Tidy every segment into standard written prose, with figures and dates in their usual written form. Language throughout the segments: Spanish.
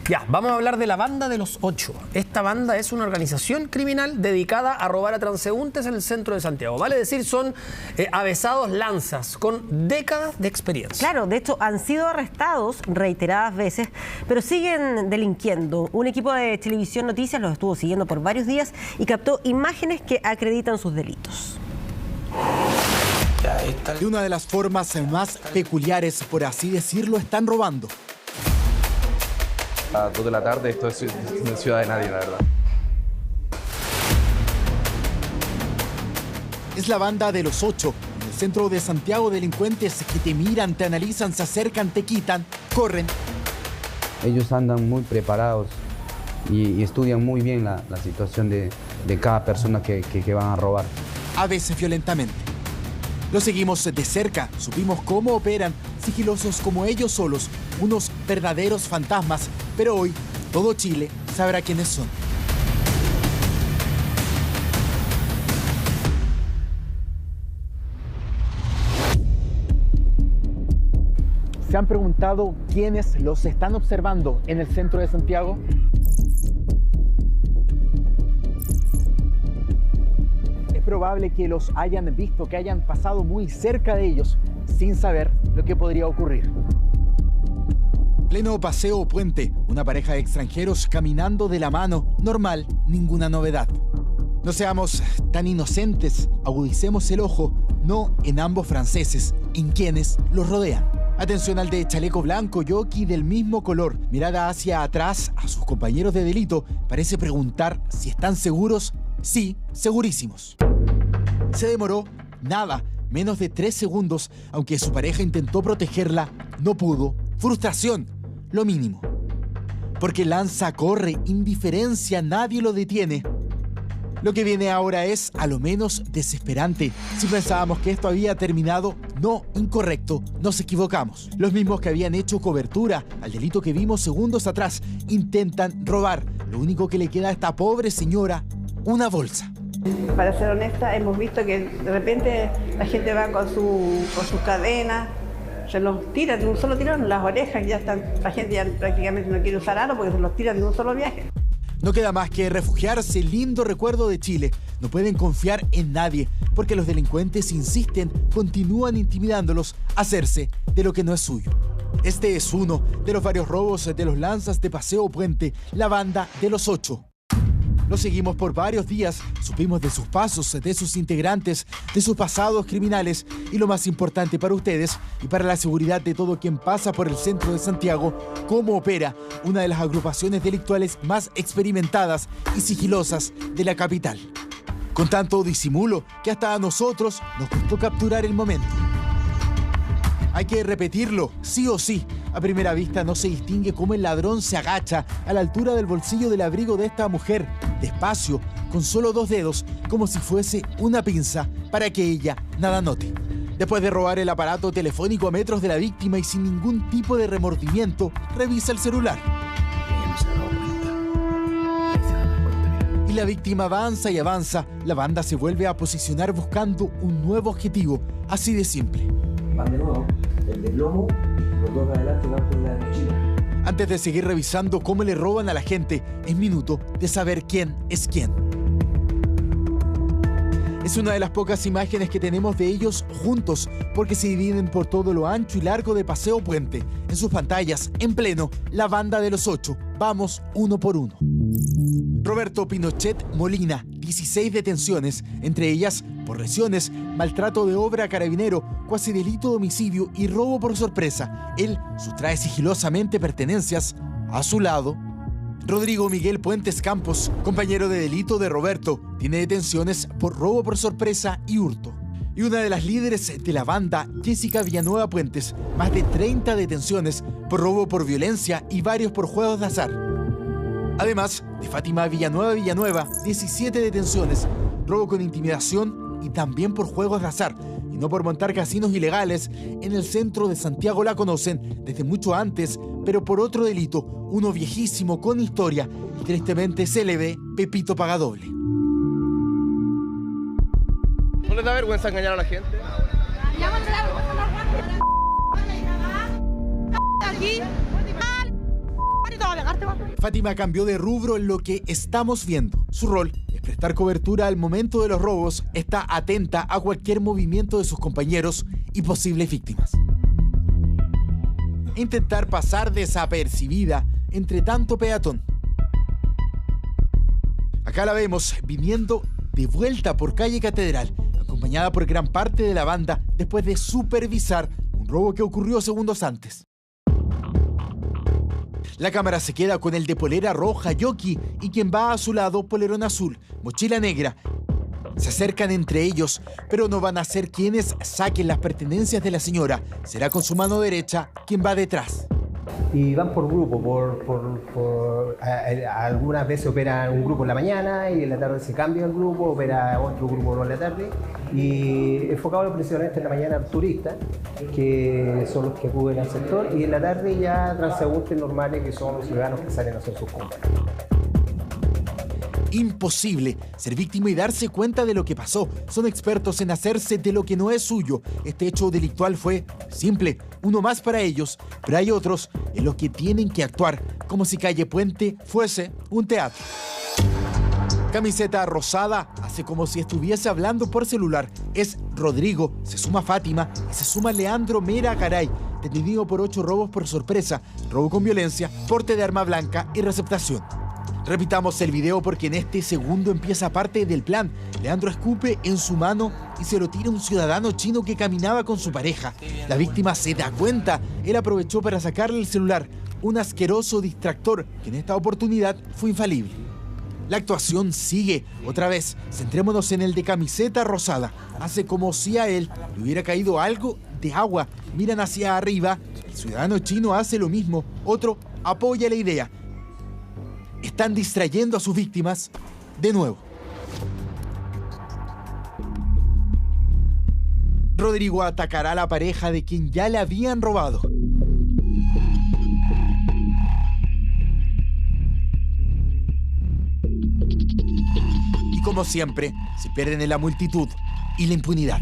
Ya, vamos a hablar de la banda de los 8. Esta banda es una organización criminal dedicada a robar a transeúntes en el centro de Santiago. Vale decir, son avesados lanzas con décadas de experiencia. Claro, de hecho han sido arrestados reiteradas veces, pero siguen delinquiendo. Un equipo de Televisión Noticias los estuvo siguiendo por varios días y captó imágenes que acreditan sus delitos. De una de las formas más peculiares, por así decirlo, están robando. A 2 de la tarde, esto es una ciudad de nadie, la verdad. Es la banda de los 8. En el centro de Santiago, delincuentes que te miran, te analizan, se acercan, te quitan, corren. Ellos andan muy preparados y estudian muy bien la situación de cada persona que van a robar. A veces violentamente. Los seguimos de cerca, supimos cómo operan, sigilosos como ellos solos, unos verdaderos fantasmas, pero hoy todo Chile sabrá quiénes son. ¿Se han preguntado quiénes los están observando en el centro de Santiago? Es probable que los hayan visto, que hayan pasado muy cerca de ellos, sin saber lo que podría ocurrir. Pleno Paseo Puente, una pareja de extranjeros caminando de la mano, normal, ninguna novedad. No seamos tan inocentes, agudicemos el ojo, no en ambos franceses, en quienes los rodean. Atención al de chaleco blanco, jockey del mismo color, mirada hacia atrás a sus compañeros de delito, parece preguntar si están seguros. Sí, segurísimos. Se demoró nada, menos de 3 segundos, aunque su pareja intentó protegerla, no pudo. Frustración, lo mínimo. Porque lanza, corre, indiferencia, nadie lo detiene. Lo que viene ahora es, a lo menos, desesperante. Si pensábamos que esto había terminado, no, incorrecto, nos equivocamos. Los mismos que habían hecho cobertura al delito que vimos segundos atrás intentan robar. Lo único que le queda a esta pobre señora, una bolsa. Para ser honesta, hemos visto que de repente la gente va con sus cadenas, se los tiran de un solo tirón, las orejas, ya están, la gente ya prácticamente no quiere usar aro porque se los tiran de un solo viaje. No queda más que refugiarse, lindo recuerdo de Chile. No pueden confiar en nadie, porque los delincuentes insisten, continúan intimidándolos a hacerse de lo que no es suyo. Este es uno de los varios robos de los lanzas de Paseo Puente, la banda de los 8. Lo seguimos por varios días, supimos de sus pasos, de sus integrantes, de sus pasados criminales y lo más importante para ustedes y para la seguridad de todo quien pasa por el centro de Santiago, cómo opera una de las agrupaciones delictuales más experimentadas y sigilosas de la capital. Con tanto disimulo que hasta a nosotros nos costó capturar el momento. Hay que repetirlo, sí o sí. A primera vista no se distingue cómo el ladrón se agacha a la altura del bolsillo del abrigo de esta mujer, despacio, con solo 2 dedos, como si fuese una pinza, para que ella nada note. Después de robar el aparato telefónico a metros de la víctima y sin ningún tipo de remordimiento, revisa el celular. Y la víctima avanza y avanza. La banda se vuelve a posicionar buscando un nuevo objetivo, así de simple. Van de nuevo, el de plomo, los 2 de adelante van por la mochila. Antes de seguir revisando cómo le roban a la gente, es minuto de saber quién es quién. Es una de las pocas imágenes que tenemos de ellos juntos, porque se dividen por todo lo ancho y largo de Paseo Puente. En sus pantallas, en pleno, la banda de los 8. Vamos uno por uno. Roberto Pinochet Molina, 16 detenciones, entre ellas por lesiones, maltrato de obra a carabinero, cuasi delito de homicidio y robo por sorpresa. Él sustrae sigilosamente pertenencias. A su lado, Rodrigo Miguel Puentes Campos, compañero de delito de Roberto, tiene detenciones por robo por sorpresa y hurto. Y una de las líderes de la banda, Jessica Villanueva Puentes, más de 30 detenciones por robo por violencia y varios por juegos de azar. Además de Fátima Villanueva, 17 detenciones, robo con intimidación y también por juegos de azar, y no por montar casinos ilegales. En el centro de Santiago la conocen desde mucho antes, pero por otro delito, uno viejísimo con historia y tristemente célebre, Pepito Pagadoble. ¿No les da vergüenza engañar a la gente? Aquí, Fátima cambió de rubro en lo que estamos viendo. Su rol es prestar cobertura al momento de los robos, está atenta a cualquier movimiento de sus compañeros y posibles víctimas. Intentar pasar desapercibida entre tanto peatón. Acá la vemos viniendo de vuelta por calle Catedral, acompañada por gran parte de la banda después de supervisar un robo que ocurrió segundos antes. La cámara se queda con el de polera roja, Yoki, y quien va a su lado, polerón azul, mochila negra. Se acercan entre ellos, pero no van a ser quienes saquen las pertenencias de la señora. Será con su mano derecha quien va detrás. Y van por grupo, algunas veces opera un grupo en la mañana y en la tarde se cambia el grupo, opera otro grupo en la tarde, y enfocado principalmente en la mañana turistas, que son los que acuden al sector, y en la tarde ya transeúntes normales, que son los ciudadanos que salen a hacer sus compras. Imposible ser víctima y darse cuenta de lo que pasó. Son expertos en hacerse de lo que no es suyo. Este hecho delictual fue simple, uno más para ellos, pero hay otros en los que tienen que actuar como si Calle Puente fuese un teatro. Camiseta rosada, hace como si estuviese hablando por celular. Es Rodrigo, se suma Fátima y se suma Leandro Mera Garay, detenido por 8 robos por sorpresa, robo con violencia, porte de arma blanca y receptación. Repitamos el video porque en este segundo empieza parte del plan. Leandro escupe en su mano y se lo tira a un ciudadano chino que caminaba con su pareja. La víctima se da cuenta. Él aprovechó para sacarle el celular, un asqueroso distractor que en esta oportunidad fue infalible. La actuación sigue. Otra vez, centrémonos en el de camiseta rosada. Hace como si a él le hubiera caído algo de agua. Miran hacia arriba. El ciudadano chino hace lo mismo. Otro apoya la idea. Están distrayendo a sus víctimas de nuevo. Rodrigo atacará a la pareja de quien ya le habían robado. Y como siempre, se pierden en la multitud y la impunidad.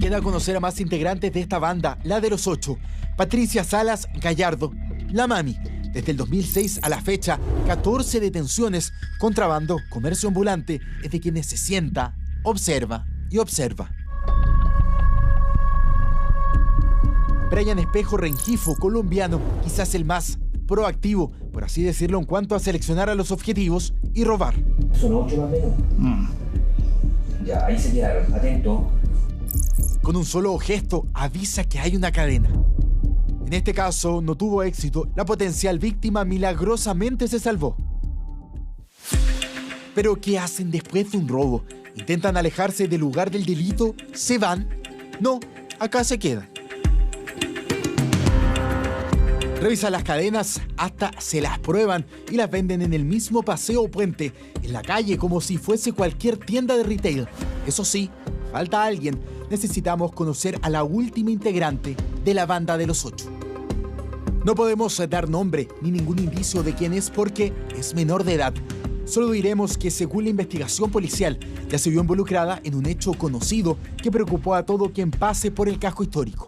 Queda a conocer a más integrantes de esta banda, la de los 8. Patricia Salas Gallardo, la Mami. Desde el 2006 a la fecha, 14 detenciones, contrabando, comercio ambulante, es de quienes se sienta, observa y observa. Brian Espejo Rengifo, colombiano, quizás el más proactivo, por así decirlo, en cuanto a seleccionar a los objetivos y robar. Son 8 más o menos. Ya, ahí se quedaron, atento. Con un solo gesto avisa que hay una cadena. En este caso no tuvo éxito, la potencial víctima milagrosamente se salvó. ¿Pero qué hacen después de un robo? ¿Intentan alejarse del lugar del delito? ¿Se van? No, acá se quedan. Revisan las cadenas hasta se las prueban y las venden en el mismo paseo o puente, en la calle, como si fuese cualquier tienda de retail. Eso sí, falta alguien. Necesitamos conocer a la última integrante de la banda de los 8. No podemos dar nombre ni ningún indicio de quién es porque es menor de edad. Solo diremos que según la investigación policial ya se vio involucrada en un hecho conocido que preocupó a todo quien pase por el casco histórico.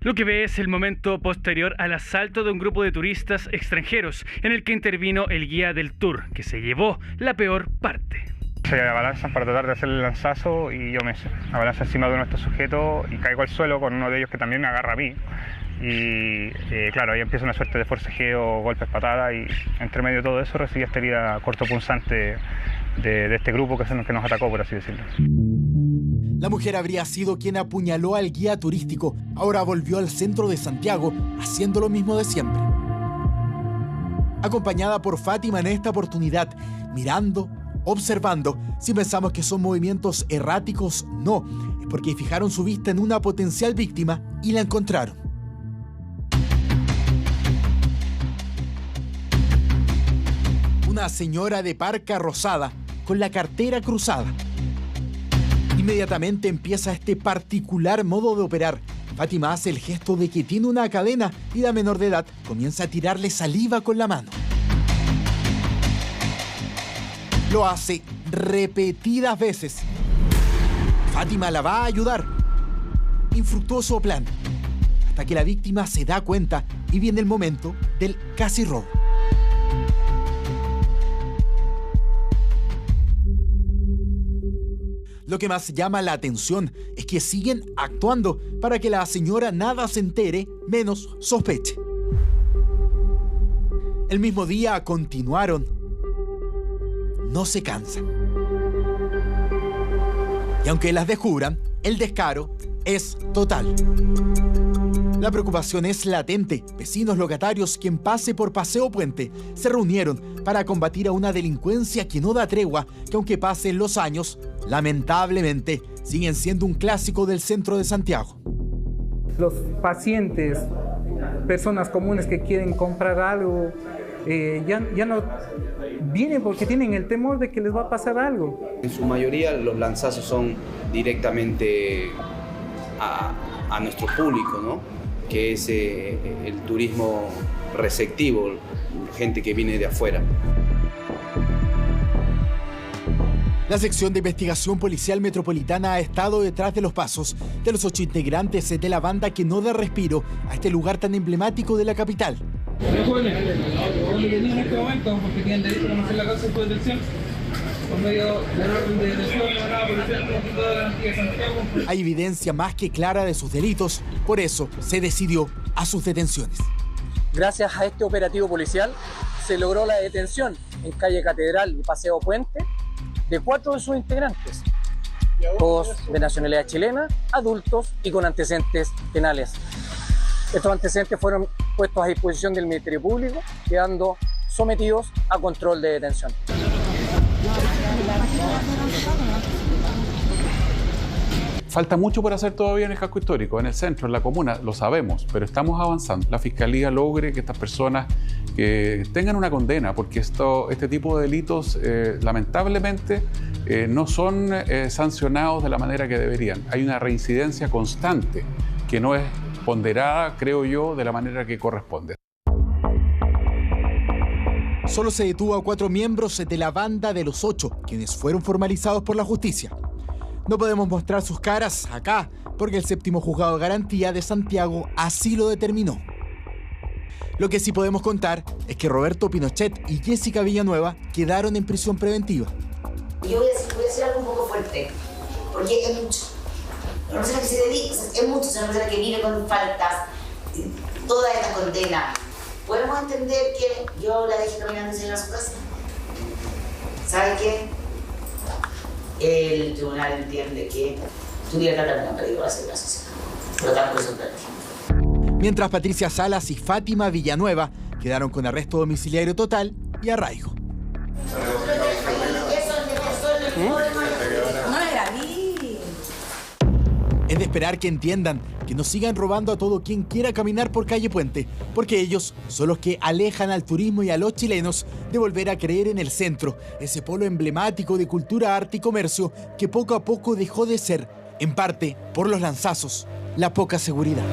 Lo que ve es el momento posterior al asalto de un grupo de turistas extranjeros en el que intervino el guía del tour, que se llevó la peor parte. Se abalanzan para tratar de hacer el lanzazo y yo me abalanzo encima de uno de estos sujetos y caigo al suelo con uno de ellos que también me agarra a mí. Y claro, ahí empieza una suerte de forcejeo, golpes, patadas, y entre medio de todo eso recibí esta herida cortopunzante de este grupo que nos atacó, por así decirlo. La mujer habría sido quien apuñaló al guía turístico. Ahora volvió al centro de Santiago, haciendo lo mismo de siempre. Acompañada por Fátima en esta oportunidad, mirando, observando. Si pensamos que son movimientos erráticos, no. Es porque fijaron su vista en una potencial víctima y la encontraron. Una señora de parca rosada, con la cartera cruzada. Inmediatamente empieza este particular modo de operar. Fátima hace el gesto de que tiene una cadena y la menor de edad comienza a tirarle saliva con la mano. Lo hace repetidas veces. Fátima la va a ayudar. Infructuoso plan. hasta que la víctima se da cuenta y viene el momento del casi robo. Lo que más llama la atención es que siguen actuando para que la señora nada se entere, menos sospeche. El mismo día continuaron. No se cansan. Y aunque las descubran, el descaro es total. La preocupación es latente. Vecinos locatarios, quien pase por Paseo Puente, se reunieron para combatir a una delincuencia que no da tregua, que aunque pasen los años, lamentablemente siguen siendo un clásico del centro de Santiago. Los pacientes, personas comunes que quieren comprar algo, ya no vienen porque tienen el temor de que les va a pasar algo. En su mayoría los lanzazos son directamente a nuestro público, ¿no? Que es el turismo receptivo, gente que viene de afuera. La sección de investigación policial metropolitana ha estado detrás de los pasos de los 8 integrantes de la banda que no da respiro a este lugar tan emblemático de la capital. Los jóvenes, ¿dónde venían en este momento? Porque tienen derecho a conocer la cárcel de detención. Por medio del orden de detención, la policía de toda la antiguo Santiago. Hay evidencia más que clara de sus delitos, por eso se decidió a sus detenciones. Gracias a este operativo policial se logró la detención en calle Catedral y Paseo Puente de 4 de sus integrantes, todos de nacionalidad chilena, adultos y con antecedentes penales. Estos antecedentes fueron puestos a disposición del Ministerio Público, quedando sometidos a control de detención. Falta mucho por hacer todavía en el casco histórico, en el centro, en la comuna, lo sabemos, pero estamos avanzando. La Fiscalía logre que estas personas tengan una condena, porque este tipo de delitos lamentablemente no son sancionados de la manera que deberían. Hay una reincidencia constante que no es ponderada, creo yo, de la manera que corresponde. Solo se detuvo a 4 miembros de la banda de los 8, quienes fueron formalizados por la justicia. No podemos mostrar sus caras acá, porque el 7º Juzgado de Garantía de Santiago así lo determinó. Lo que sí podemos contar es que Roberto Pinochet y Jessica Villanueva quedaron en prisión preventiva. Yo voy a decir algo un poco fuerte, porque es mucho. Una persona que se dedica, es mucho, es una persona que vive con faltas, toda esta condena. Podemos entender que yo la dejé caminando y se iba a su casa. ¿Sabe qué? El tribunal entiende que tu libertad también ha perdido la sociedad. Por lo tanto, eso es. Mientras Patricia Salas y Fátima Villanueva quedaron con arresto domiciliario total y arraigo. Es de esperar que entiendan que no sigan robando a todo quien quiera caminar por calle Puente, porque ellos son los que alejan al turismo y a los chilenos de volver a creer en el centro, ese polo emblemático de cultura, arte y comercio que poco a poco dejó de ser, en parte por los lanzazos, la poca seguridad.